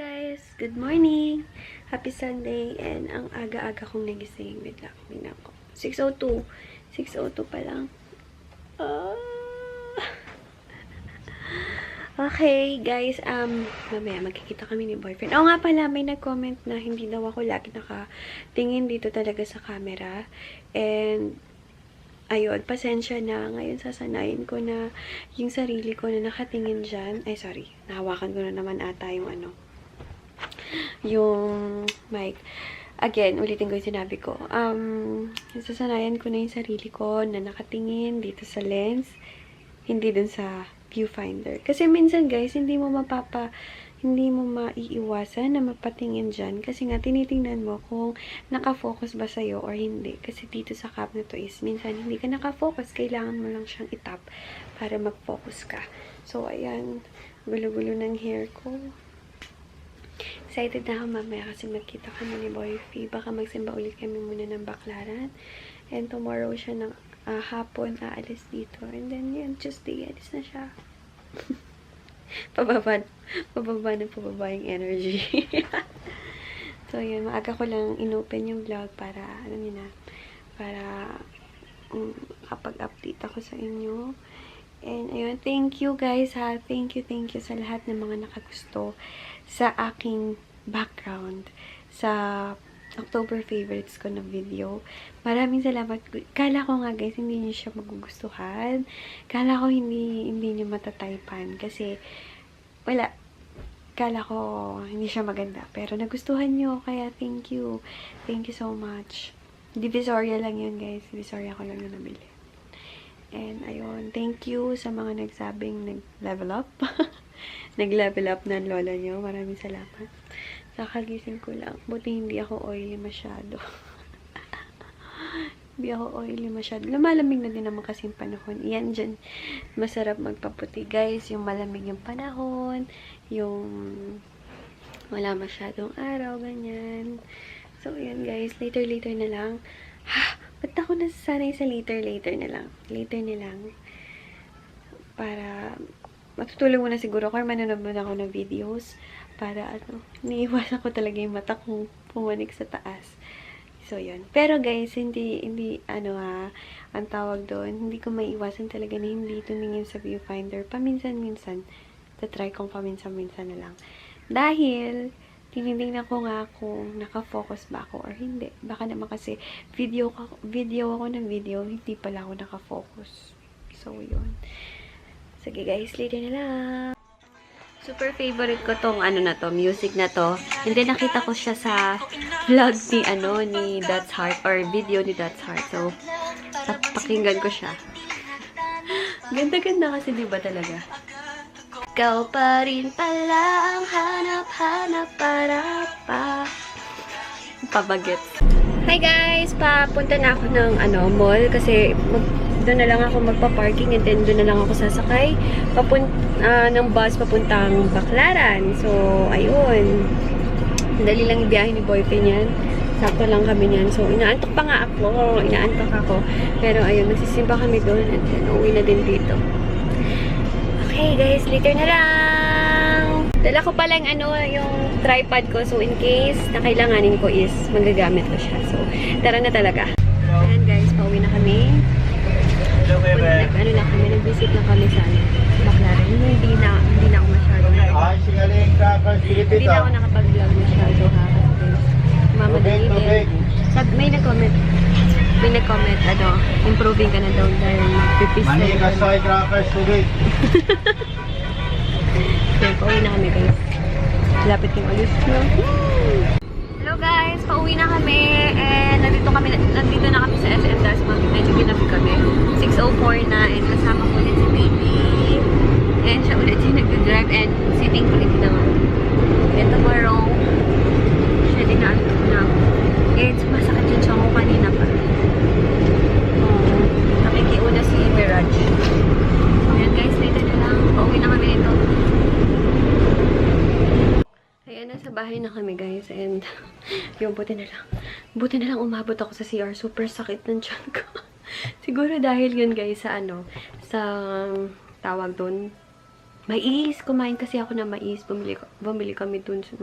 guys! Good morning! Happy Sunday! And ang aga-aga kong nagising. Wait lang, tingnan ko. 6:02. 6:02 pa lang. Ah. Okay, guys. Mamaya magkikita kami ni boyfriend. Oo nga pala, may nag-comment na hindi daw ako lagi nakatingin dito talaga sa camera. And ayun, pasensya na. Ngayon, sasanayin ko na yung sarili ko na nakatingin dyan. Ay, sorry. Nahawakan ko na naman ata yung mic. Again, ulitin ko yung sinabi ko. Sasanayan ko na yung sarili ko na nakatingin dito sa lens. Hindi dun sa viewfinder. Kasi minsan, guys, hindi mo maiiwasan na mapatingin dyan. Kasi nga, tinitingnan mo kung nakafocus ba sa'yo or hindi. Kasi dito sa cam na to is, minsan hindi ka nakafocus. Kailangan mo lang siyang itap para mag-focus ka. So, ayan. Gulo-gulo ng hair ko. Excited na ako mamaya kasi magkita kami ni Boyfie. Baka magsimba ulit kami muna ng baklaran. And tomorrow siya ng hapon aalis dito. And then, yun, Tuesday, alis na siya. pababa yung energy. So, yun, maaga ko lang inopen yung vlog para, alam niyo na, para kapag-update ako sa inyo. And, ayun, thank you guys ha. Thank you sa lahat ng mga nakagusto sa aking background sa October favorites ko na video. Maraming salamat. Kala ko nga guys, hindi niyo siya magugustuhan. Kala ko hindi niyo matataypan. Kasi, wala. Kala ko hindi siya maganda. Pero nagustuhan niyo. Kaya thank you. Thank you so much. Divisoria lang yun guys. Divisoria ko lang yun nabili. And ayun, thank you sa mga nagsabing nag-level up. Nag-level up na lola niyo. Maraming salamat. Kakagising ko lang. Buti hindi ako oily masyado. Hindi ako oily masyado. Lumalamig na din naman kasing panahon. Yan dyan. Masarap magpaputi. Guys, yung malamig yung panahon. Yung wala masyadong araw. Ganyan. So, yan guys. Later na lang. Ba't ako nasasanay sa later na lang? Later na lang. Para matutulog muna siguro ako or manonood muna ako ng videos para niiwasan ko talaga yung mata kong pumanik sa taas. So, yun. Pero guys, hindi ang tawag doon, hindi ko maiiwasan talaga na hindi tumingin sa viewfinder. Paminsan-minsan, tatry kong paminsan-minsan na lang. Dahil, tinitingnan ko nga kung nakafocus ba ako or hindi. Baka naman kasi video ako ng video, hindi pala ako nakafocus. So, yun. Sige guys, later na lang. Super favorite ko tong music na to. And then nakita ko siya sa vlog ni That's Heart or video ni That's Heart. So, pakinggan ko siya. Ganda-ganda kasi diba talaga? Ikaw pa rin pala ang hanap-hanap para pa. Pabagets. Hi guys! Papunta na ako ng mall kasi doon na lang ako magpa-parking and then doon na lang ako sasakay ng bus papuntang Baclaran. So, ayun. Dali lang ibiyahe ni boyfriend yan. Sakto lang kami niyan. So, inaantok pa nga ako. Pero ayun, magsisimba kami doon and then uwi na din dito. Okay guys, later na lang! Dala ko palang yung tripod ko. So, in case na kailanganin ko is magagamit ko siya. So, tara na talaga. Ayan guys, pauwi na kami. Nag-visit na kami sa Baclaran. Hindi na ako masyado. Hindi na ako nakapag-vlog masyado ha. Kasi mamadali din. May nag-comment, improving ka na daw dahil mag-pipis na yun. Kaya pauwi na kami guys. Lapit yung alis na. Hello guys, pauwi na kami. And nandito na kami sa SM Dasma. Medyo ginabi kami. 6:04 na and kasama ko ulit si baby. And siya ulit yung nag-drive and sitting ko ulit naman. And tomorrow, siya din na ako. And sumasakit yung siya ko kanina pa. Nakikiuna si Mirage. Ayan guys, later na lang. Pauwi na kami nito. Ayan, nasa bahay na kami guys. And yung buti na lang umabot ako sa CR. Super sakit ng tiyan ko. Siguro dahil yun guys sa sa tawag doon, Mais! Kumain kasi ako ng mais. Bumili kami dun sa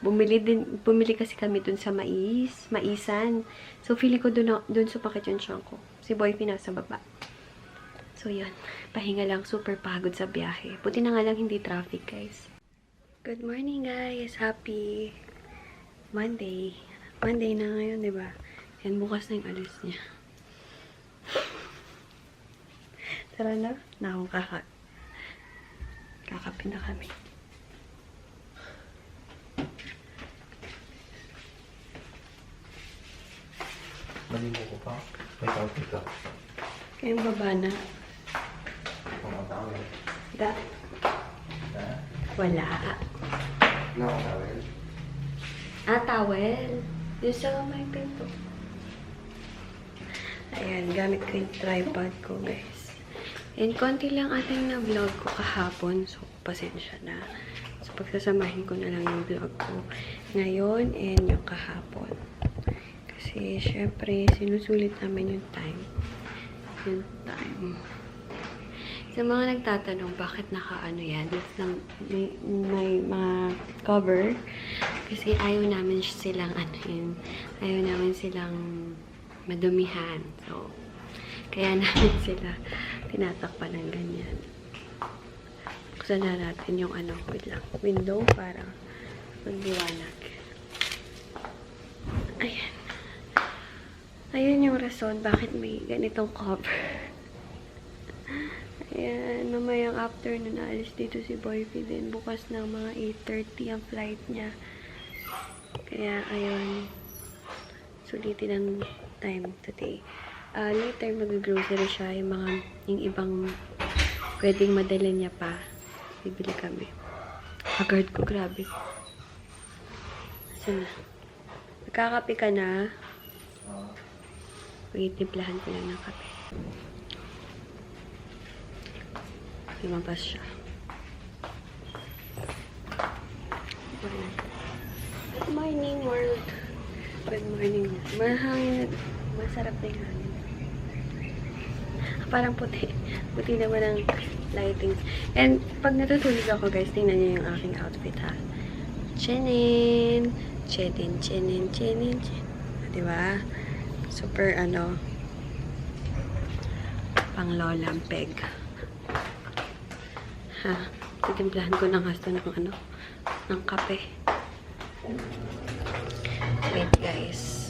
bumili kasi kami dun sa maisan. So, feeling ko dun sumakit yung tiyan ko. Si Boy pinasa baba. So, yun. Pahinga lang. Super pagod sa biyahe. Buti na nga lang hindi traffic, guys. Good morning, guys. Happy Monday. Monday na ngayon, di ba? Yan, bukas na yung alis niya. Tara na. Na akong kakape na kami. Maligo ko pa. May coffee ka. Kayong baba na. Pumatawin. Da? Ha? Wala. Nakatawin. Towel. Yung sa may pinto. Ayan, gamit ko yung tripod ko, guys. And konti lang ating na-vlog ko kahapon. So, pasensya na. So, pagsasamahin ko na lang yung vlog ko ngayon and yung kahapon. Kasi, syempre, sinusulit namin yung time. Yung time. Sa mga nagtatanong, bakit naka-ano yan? May mga cover. Kasi ayaw namin silang ayaw namin silang madumihan. So, kaya namin sila tinatakpan ng ganyan. Buksan na natin yung wait lang, window para magliwanag. Ayan. Ayun yung rason bakit may ganitong cover. Ayan, mamayang afternoon alis dito si Boyfie din. Bukas ng mga 8:30 ang flight niya. Kaya, ayun. Sulitin ang time today. Later, mag-grocery siya. Yung ibang pwedeng madala niya pa. Bibili kami. Haggard ko, grabe. Saan na? Magkakape ka na? Pagtitimplahan ko lang ng kape. Lumabas siya. Good morning, world. Good morning. Mahangin. Masarap na yung hangin. Parang puti. Puti naman ang lighting. And pag natutulog ako, guys, tingnan niyo yung aking outfit, ha. Chenin. Chenin, chenin, chenin, chenin. Diba? Super, pang lolang peg. Ha, titimplahan ko ng hasta ng kape. Wait, guys.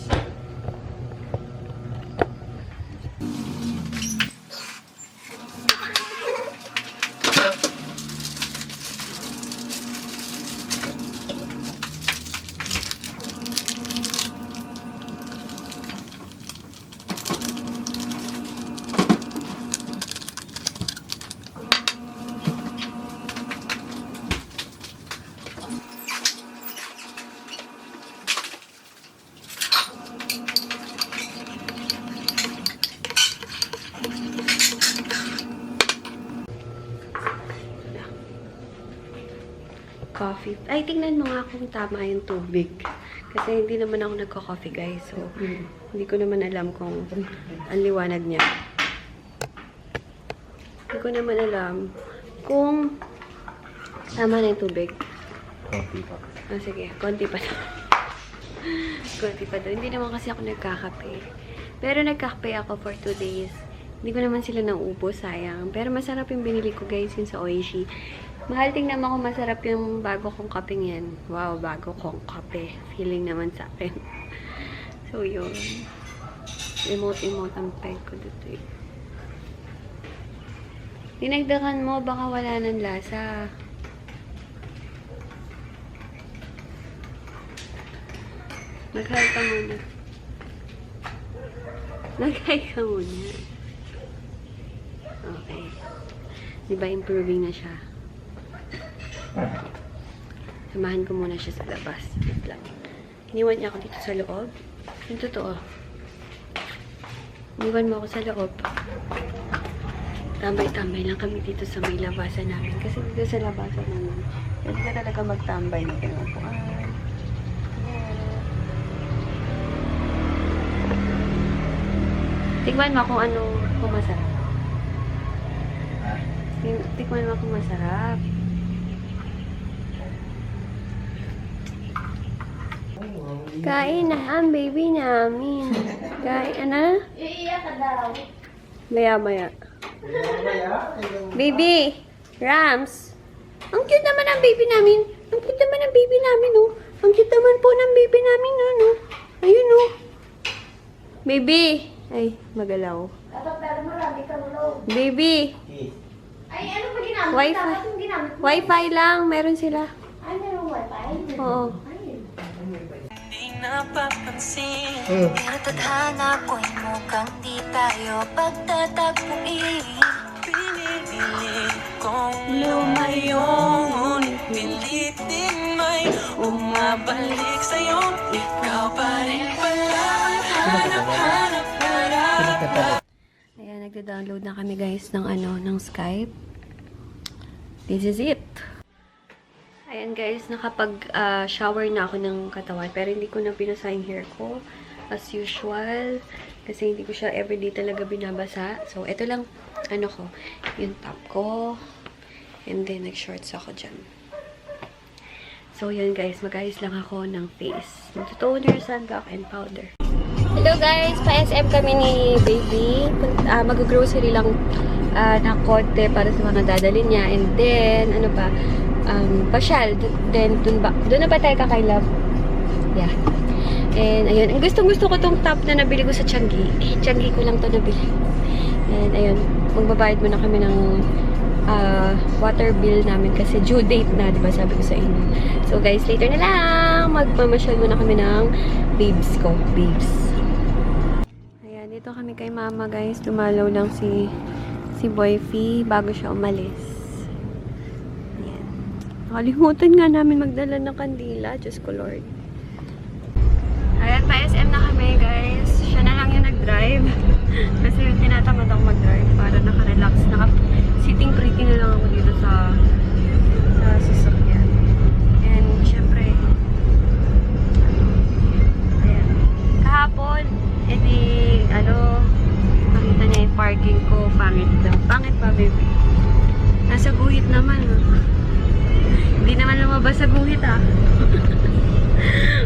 Coffee. Ay, tingnan mo nga kung tama yung tubig. Kasi hindi naman ako nagko-coffee, guys. So, hindi ko naman alam kung ang liwanag niya. Hindi ko naman alam kung tama na yung tubig. Coffee pa. Sige. Konti pa na. Konti pa doon. Hindi naman kasi ako nagkakape. Pero nagkakape ako for 2 days. Hindi ko naman sila nauubos, sayang. Pero masarap yung binili ko, guys, yun sa Oishi. Mahal tingnan mo kung masarap yung bago kong kapeng yan. Wow, bago kong kape. Feeling naman sa akin. So, yun. Emote-emote ang peg ko dito eh. Dinagdagan mo, baka wala ng lasa. Mag-hi ka muna. Mag-hi ka muna. Okay. Diba improving na siya? Samahan ko muna siya sa labas. Wait lang. Iniwan niya ako dito sa loob. Yung totoo. Iniwan mo ako sa loob. Tambay-tambay lang kami dito sa may labasan namin. Kasi dito sa labasan namin, pwede ka talaga magtambay na pinupuan. Tingnan mo kung ano, kung masarap. Tikman mo kung masarap. Kain na ang baby namin. Kain, ano? Iiyak ka daw. Maya-maya. Baby! Rams! Ang cute naman ang baby namin. Ang cute naman ang baby namin, oh. Ang cute naman po ng baby namin, ano. Ayun, oh. Baby! Ay, magalaw. Dapat pero marami kang load. Baby! Ay, ano ba ginamit? Wifi. Dapat yung ginamit mo. Wi-Fi lang. Meron sila. Ay, merong wifi? Oo. Ay, Napapansin Pero tadhana ko'y mukhang di tayo pagtatagpuin Pinipilit kong lumayo Ngunit pilit din may umabalik sa'yo Ikaw pa rin pala Hanap-hanap Ayan, nagda-download na kami guys ng ng Skype. This is it. Ayan guys, nakapag-shower na ako ng katawan. Pero hindi ko na binasa yung hair ko. As usual. Kasi hindi ko siya everyday talaga binabasa. So, ito lang, yung top ko. And then, nag-shorts ako dyan. So, yun guys, mag-ayos lang ako ng face. Mag-toner, sunblock, and powder. Hello guys! Pa-SM kami ni Baby. Mag-grocery lang ng konti para sa mga dadalhin niya. And then, pasyal. Then, doon na ba tayo kakailab? Yeah. And, ayun. Gustong-gusto ko tong top na nabili ko sa Changi. Changi ko lang to nabili. And, ayun. Magbabayad muna kami ng water bill namin kasi due date na, diba sabi ko sa inyo. So, guys, later na lang. Magpamasyal muna kami ng babes ko. Babes. Ayan, dito kami kay mama, guys. Dumalaw lang si Boyfie bago siya umalis. Nakalimutan nga namin magdala ng kandila. Diyos ko, Lord. Ayan, pa-SM na kami, guys. Siya na lang yung nag-drive. Kasi tinatamad ako mag-drive para naka-relax. Sitting pretty na lang ako dito sa sasakyan. And, syempre, ayan. Kahapon, nakita niya yung parking ko. Pangit daw. Pangit pa, baby. Nasa guhit naman, Hindi naman lumabas sa guhit,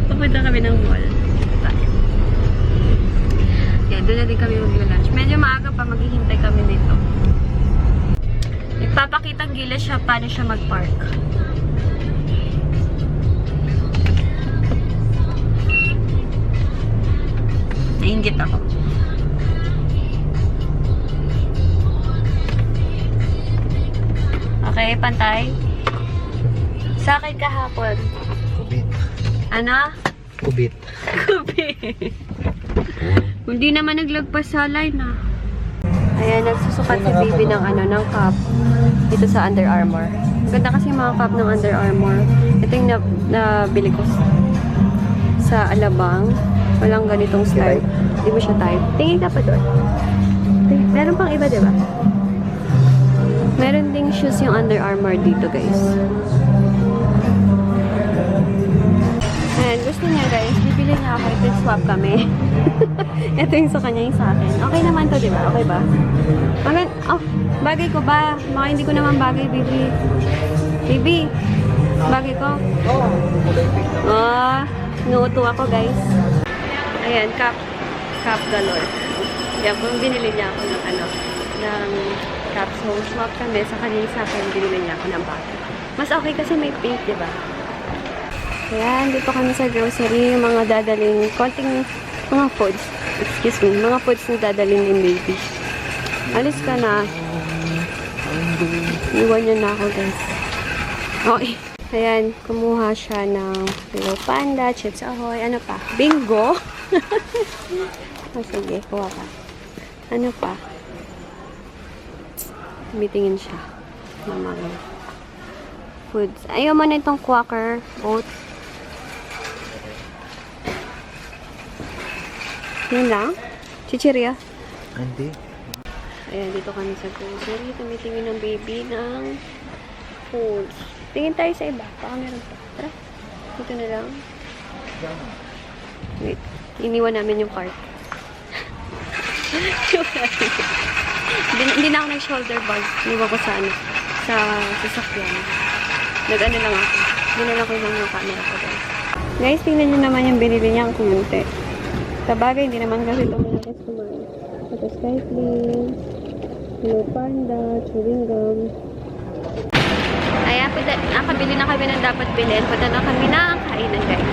Pupunta kami ng mall. Yan, doon na din kami mag-lunch. Medyo maaga pa, maghihintay kami dito. Nagpapakitang gila siya paano siya mag-park. Nainggit ako. Okay, pantay. Sa akin kahapon. Kubit. Ano? Kubit. Kubit. Hindi naman naglagpas sa line, Ayan, nagsusukat si baby ng ng cup. Dito sa Under Armour. Ganda kasi mga cup ng Under Armour. Ito yung nabili ko sa Alabang. Walang ganitong style. Hindi mo siya type. Tingin ka pa doon. Meron pang iba, diba? Meron ding shoes yung Under Armour dito, guys. Ayan, gusto niya, guys. Bibili niya ako. Ito swap kami. Ito yung sa kanya, yung sa akin. Okay naman to, diba? Okay ba? Bagay ko ba? Baka hindi ko naman bagay, baby. Baby, bagay ko? Nuuto ako, guys. Ayan, cup galore. Yan, kung binili niya ako ng cup. So, swap kami. Sa kanya sa akin, binili niya ako ng bata. Mas okay kasi may pink, diba? Ayan, dito kami sa grocery. Yung mga dadaling, konting mga foods. Excuse me, mga foods na dadaling ng baby. Alis ka na. Iwan niya na ako, guys. Okay. Ayan, kumuha siya ng Hello Panda, Chips Ahoy, ano pa? Bingo! Sige, kuha ka. Ano pa? Tumitingin siya. Ng mga foods. Ayaw mo na itong Quaker oats. Yun lang? Chichirya? Hindi. Ayan, dito kami sa grocery. Tumitingin ng baby ng foods. Tingin tayo sa iba. Baka meron pa. Tara. Dito na lang. Wait. Iniwan namin yung cart. Hindi na ako nag-shoulder bag. Iwan ko sa ano, sa sasakyan. Nag-ano lang ako. Dinala ko lang yung camera ko, guys. Guys, tingnan nyo naman yung binili niyang kumunti. Sa bagay, hindi naman kasi tumalakas kumain. Ito, Skyflix, Hello Panda, chewing gum. Ayan, nakabili na kami ng dapat bilhin. Punta na kami na ang kainan, guys.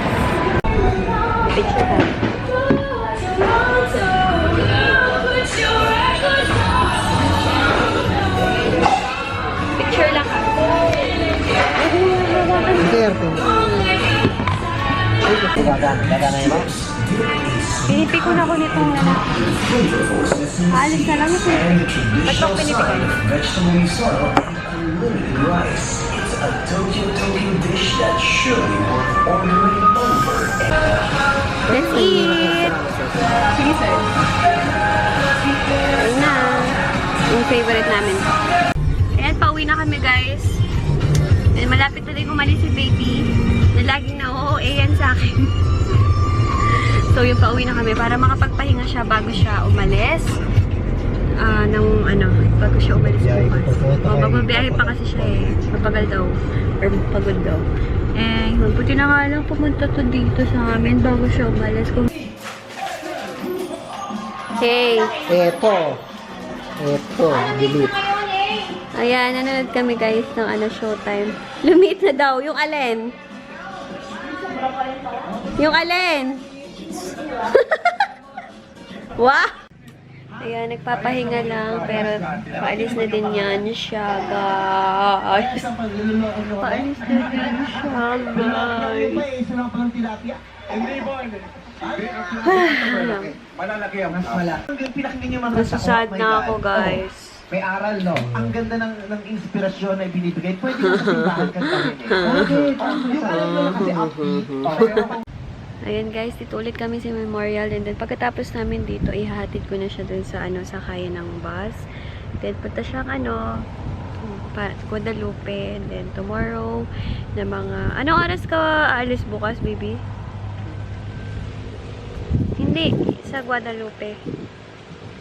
Picture ka. Picture lang ka. Gagana yun ba? Pinipi ko na ko nitong alis na lang ito. Ba't ko pinipikan? Let's eat! Sige, sir. Ayun na. Yung favorite namin. Ayan, pauwi na kami, guys. And malapit na din umalis si baby. Na laging na-OOA yan sa akin. So, yung pauwi na kami para makapagpahinga siya bago siya umalis. Bago siya umalis bukas. Magbabiyahe pa kasi siya eh. Mapagal daw. Or pagod daw. Eh, yun. Buti na nga lang pumunta to dito sa amin bago siya umalis. Hey! Eto, delete. Ayan, nanonood kami guys ng Showtime. Lumit na daw. Yung alin? Yung alin? Wah! Ayan, nagpapahinga lang. Pero paalis na din yan siya, guys. Paalis na din siya, guys. Malalaki ang Mas malaki. Pinakinggan niyo mga Nasasad na ako, guys. May aral, no? Ang ganda ng inspirasyon na ibinibigay. Pwede mo sa simbahan kantahin eh. Okay. Yung alam mo kasi upbeat. Ayan guys, dito ulit kami sa Memorial. And then pagkatapos namin dito, ihahatid ko na siya dun sa sa kaya ng bus. Then punta siyang Guadalupe. And then tomorrow, na mga... Anong oras ka aalis bukas, baby? Hindi, sa Guadalupe.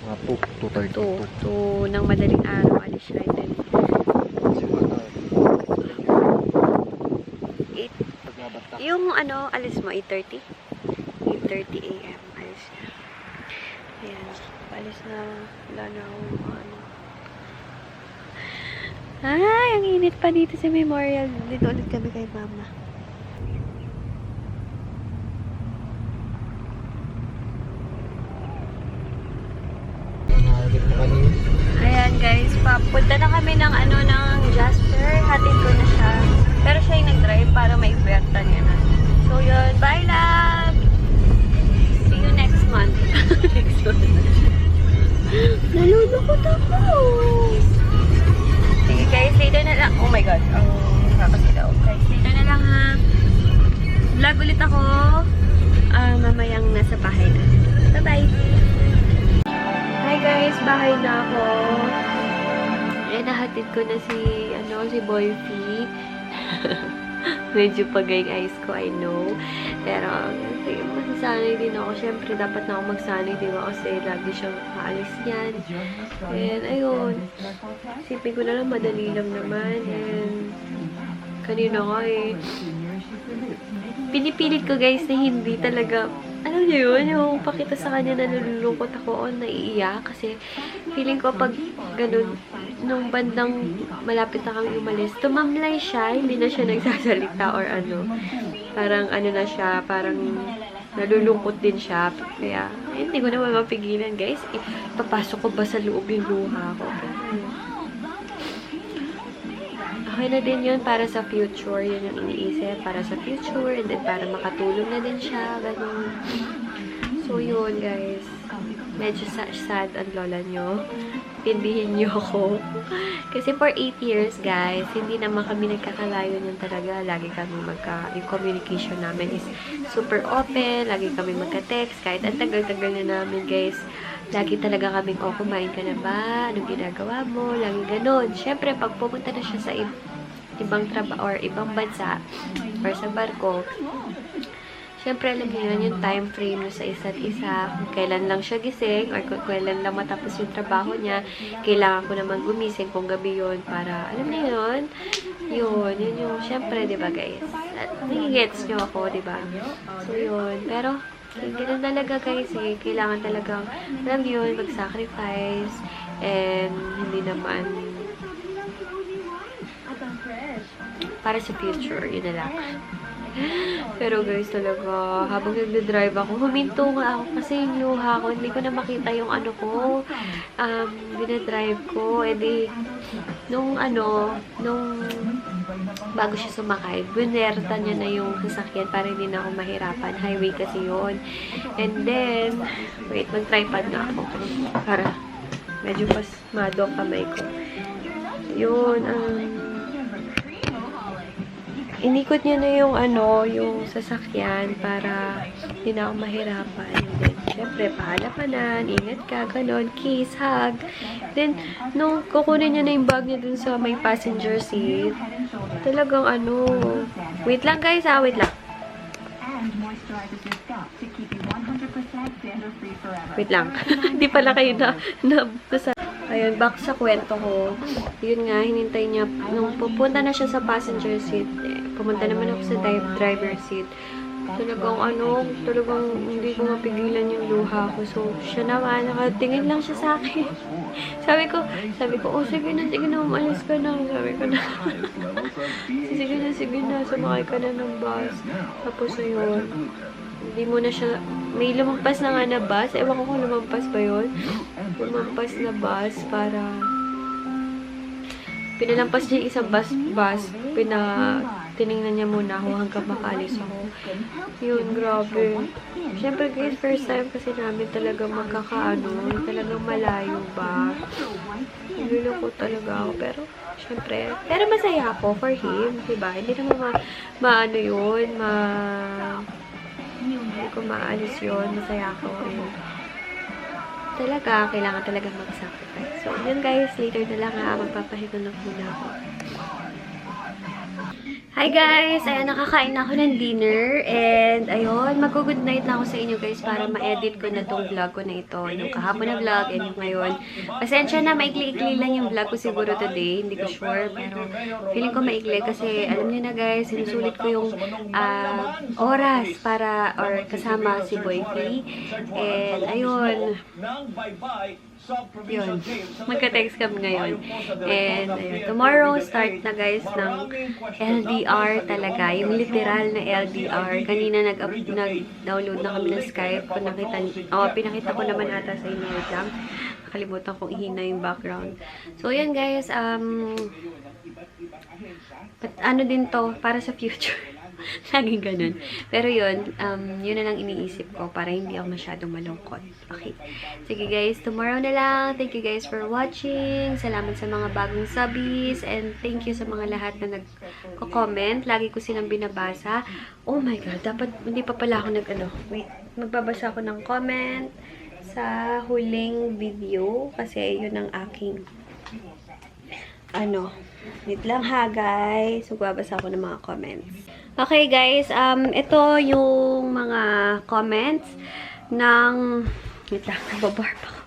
Mga 2:30. 2 ng madaling araw, alis siya. And then 8. Yung alis mo, 8:30? 8:30 a.m. alis na. Ayan, alis na. Wala na akong Ay, ang init pa dito sa Memorial. Dito ulit kami kay mama. Ayan guys, papunta na kami ng ng Jasper. Hatid ko na siya. Pero siya yung nag-drive para may puwerta niya na. So yun, bye love! See you next month. Next month. Nalulukot ako! Sige guys, later na lang. Oh my god, ang nakakasilaw. Guys, later na lang ha. Vlog ulit ako. Mamayang nasa bahay na. Bye-bye! Hi guys, bahay na ako. Eh, nahatid ko na si Boyfie. Medyo pagay eyes ko, I know. Pero, masasanay din ako. Siyempre, dapat na ako magsanay, di ba? Kasi lagi siyang aalis yan. And, ayun. Isipin ko na lang, madali lang naman. And, kanina nga eh. Pinipilit ko guys na hindi talaga, alam niyo yun, yung pakita sa kanya na nalulungkot ako o naiiyak. Kasi feeling ko pag ganun, nung bandang malapit na kami umalis, tumamlay siya, hindi na siya nagsasalita or parang na siya, parang nalulungkot din siya. Kaya, hindi ko naman mapigilan guys. Papasok ko ba sa loob yung luha ko? Okay na din yun para sa future. Yun yung iniisip. Para sa future. And then para makatulong na din siya. Ganun. So, yun, guys. Medyo sad ang lola nyo. Tindihin nyo ako. Kasi for 8 years, guys, hindi naman kami nagkakalayo nyo talaga. Lagi kami yung communication namin is super open. Lagi kami magka-text. Kahit ang tagal-tagal na namin, guys. Lagi talaga kaming, kumain ka na ba? Anong ginagawa mo? Lagi ganun. Siyempre, pag pumunta na siya sa ibang trabaho or ibang bansa or sa barko, syempre alam niyo yun, yung time frame niyo sa isa't isa, kung kailan lang siya gising, or kung kailan lang matapos yung trabaho niya, kailangan ko naman gumising kung gabi yun, para, alam niyo yun yung, syempre, di ba guys? At nagigets niyo ako, di ba? So, yun. Pero, ganun talaga guys, kailangan talagang, alam niyo yun, mag-sacrifice, and hindi naman, para sa future, yun na lang. Pero guys, talaga, habang nagda-drive ako, huminto nga ako kasi yung luha ko, hindi ko na makita yung ano ko, binadrive ko, edi, nung bago siya sumakay, binerta niya na yung sasakyan para hindi na ako mahirapan. Highway kasi yun. And then, wait, mag-tripod nga ako para medyo pasmado ang kamay ko. Yun, inikot niya na yung yung sasakyan para hindi na ako mahirapan. And then, syempre, pahalapanan, ingat ka, ganon, kiss, hug. Then, nung kukunin niya na yung bag niya dun sa may passenger seat, talagang wait lang guys, wait lang. Wait lang. Hindi pala kayo nasa. Ayun, back sa kwento ko. Yun nga, hinintay niya. Nung pupunta na siya sa passenger seat, pumunta naman ako sa driver seat. Talagang hindi ko mapigilan yung luha ko. So, siya naman, nakatingin lang siya sa akin. Sabi ko, oh, sige na, umalis ka na. Sabi ko na, sige na, sumakay ka na ng bus. Tapos, ayun, hindi mo na siya, may lumampas na nga na bus. Ewan ko kung lumampas ba yun. Lumampas na bus para, pinalampas niya yung isang bus, tiningnan niya muna ako hanggang makalis ako. Yun, grabe. Siyempre guys, first time kasi namin talaga talagang malayo ba. Niloko talaga ako, pero siyempre, pero masaya ako for him, diba? Hindi naman hindi ko maalis yun, masaya ako. Talaga, kailangan talaga mag-sacrifice. So, yun guys, later na lang magpapahinga na muna ako. Hi guys! Ayan, nakakain na ako ng dinner. And, ayun, mag-good night na ako sa inyo guys para ma-edit ko na tong vlog ko na ito. Yung kahapon na vlog and yung ngayon. Pasensya na, maikli-ikli lang yung vlog ko siguro today. Hindi ko sure, pero feeling ko maikli kasi alam niyo na guys, sinusulit ko yung oras para, or kasama si Boy P. And, ayun. Yun. Magka-text kami ngayon. And, ayun. Tomorrow, start na guys ng LDR talaga. Yung literal na LDR. Kanina nag-download na kami ng Skype. Pinakita ko naman ata sa inyo. Wait lang. Nakalimutan kong ihina yung background. So, yan guys. Din to para sa future. Laging ganun. Pero yun, yun na lang iniisip ko para hindi ako masyadong malungkot. Okay. Sige guys, tomorrow na lang. Thank you guys for watching. Salamat sa mga bagong subbies. And thank you sa mga lahat na nagko-comment. Lagi ko silang binabasa. Oh my God, dapat, hindi pa pala ako wait, magbabasa ako ng comment sa huling video. Kasi yun ang aking wait lang ha guys. Magbabasa ako ng mga comments. Okay guys, ito yung mga comments ng, wait lang, nagbabarp ako.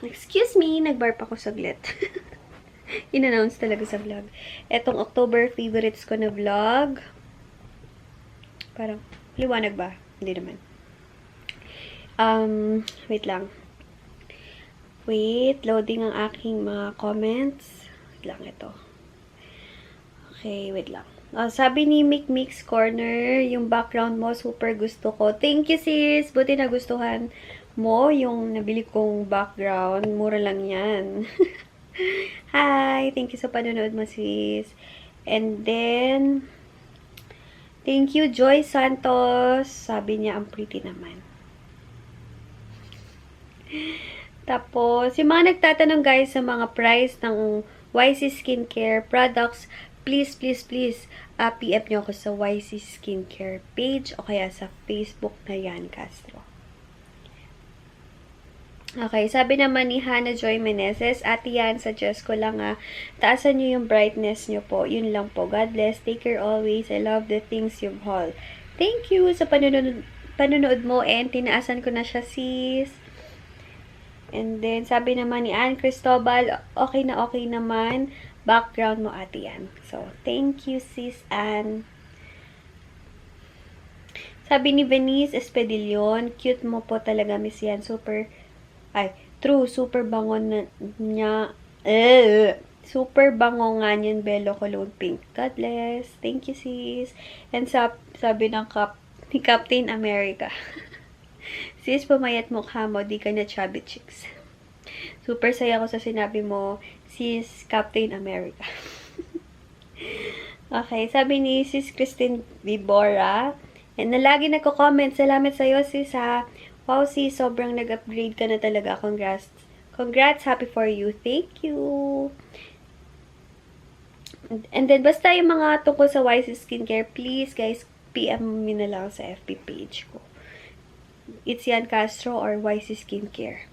Excuse me, nagbarp ako saglit. In-announce talaga sa vlog. Etong October favorites ko na vlog. Parang, liwanag ba? Hindi naman. Wait lang. Wait, loading ang aking mga comments. Wait lang, ito. Okay, wait lang. Sabi ni Mix Corner, yung background mo, super gusto ko. Thank you, sis! Buti na gustuhan mo yung nabili kong background. Mura lang yan. Hi! Thank you sa panonood mo, sis. And then, thank you, Joy Santos. Sabi niya, ang pretty naman. Tapos, yung mga nagtatanong guys sa mga price ng YC Skincare products, please, PM nyo ako sa YC Skincare page o kaya sa Facebook na Yan Castro. Okay, sabi naman ni Hannah Joy Meneses, Ate Yan, suggest ko lang taasan nyo yung brightness nyo po. Yun lang po. God bless. Take care always. I love the things you've haul. Thank you sa panonood mo, and tinaasan ko na siya, sis. And then, sabi naman ni Ann Cristobal, okay naman. Background mo, Ate Yan. So, thank you, sis Ann. Sabi ni Venice Espedillon, cute mo po talaga, Miss Yan. True, super bango niya. Super bango nga niyan, Bello Cologne Pink. God bless. Thank you, sis. And sabi ng ni Captain America. Sis, pumayat mukha mo, di ka na chubby chicks. Super saya ko sa sinabi mo, sis Captain America. Okay, sabi ni sis Christine Vibora, and na lagi nagko-comment, salamat sa'yo, sis, ha. Wow, sis, sobrang nag-upgrade ka na talaga. Congrats. Congrats, happy for you. Thank you. And then, basta yung mga tungkol sa YC Skincare, please, guys, PM me na lang sa FB page ko. It's Yan Castro or YC Skincare.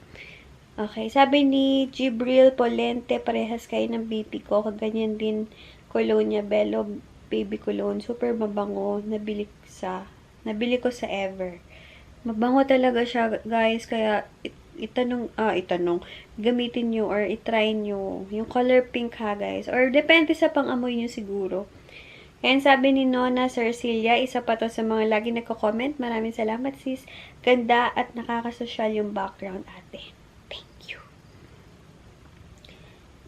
Okay, sabi ni Jibril Polente, parehas kayo ng BP ko. Kaganyan din, Colonia Bello Baby Cologne. Super mabango. Nabili ko sa Ever. Mabango talaga siya, guys. Kaya, gamitin nyo or itry nyo. Yung color pink, ha, guys. Or, depende sa pang-amoy nyo siguro. And sabi ni Nona Cercilia, isa pa to sa mga lagi nagko-comment. Maraming salamat, sis. Ganda at nakakasosyal yung background, ate. Thank you.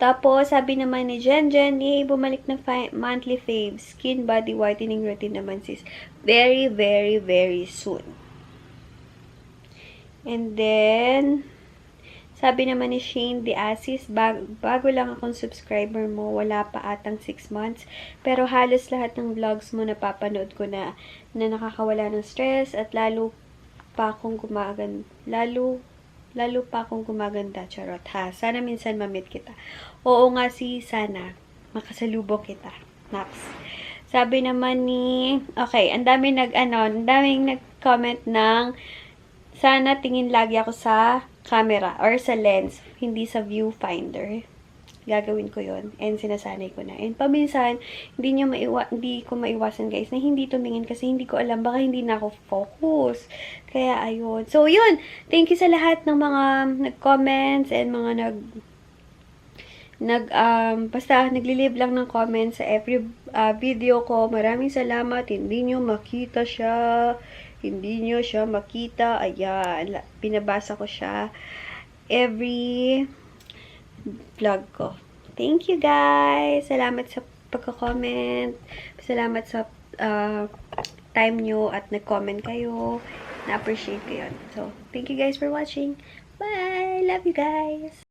Tapos, sabi naman ni Jen, bumalik na monthly fave. Skin body whitening routine naman, sis. Very, very, very soon. And then, sabi naman ni Shane De Asis, bago lang akong subscriber mo, wala pa atang 6 months, pero halos lahat ng vlogs mo napapanood ko na nakakawala ng stress at lalo pa akong gumaganda, charot ha. Sana minsan ma-meet kita. Oo nga, sana makasalubong kita. Naps. Sabi naman ni, okay, ang daming nag-comment ng sana tingin lagi ako sa camera or sa lens, hindi sa viewfinder. Gagawin ko yon and sinasanay ko na. And paminsan, hindi ko maiwasan, guys, na hindi tumingin kasi hindi ko alam, baka hindi na ako focus. Kaya, ayun. So, yun. Thank you sa lahat ng mga nag-comments and mga basta nagli-leave lang ng comments sa every video ko. Maraming salamat. Hindi nyo makita siya. Hindi nyo siya makita. Ayan. Pinabasa ko siya every vlog ko. Thank you, guys. Salamat sa pagko-comment. Salamat sa time nyo at nag-comment kayo. Na-appreciate ko yun. So, thank you guys for watching. Bye! Love you guys!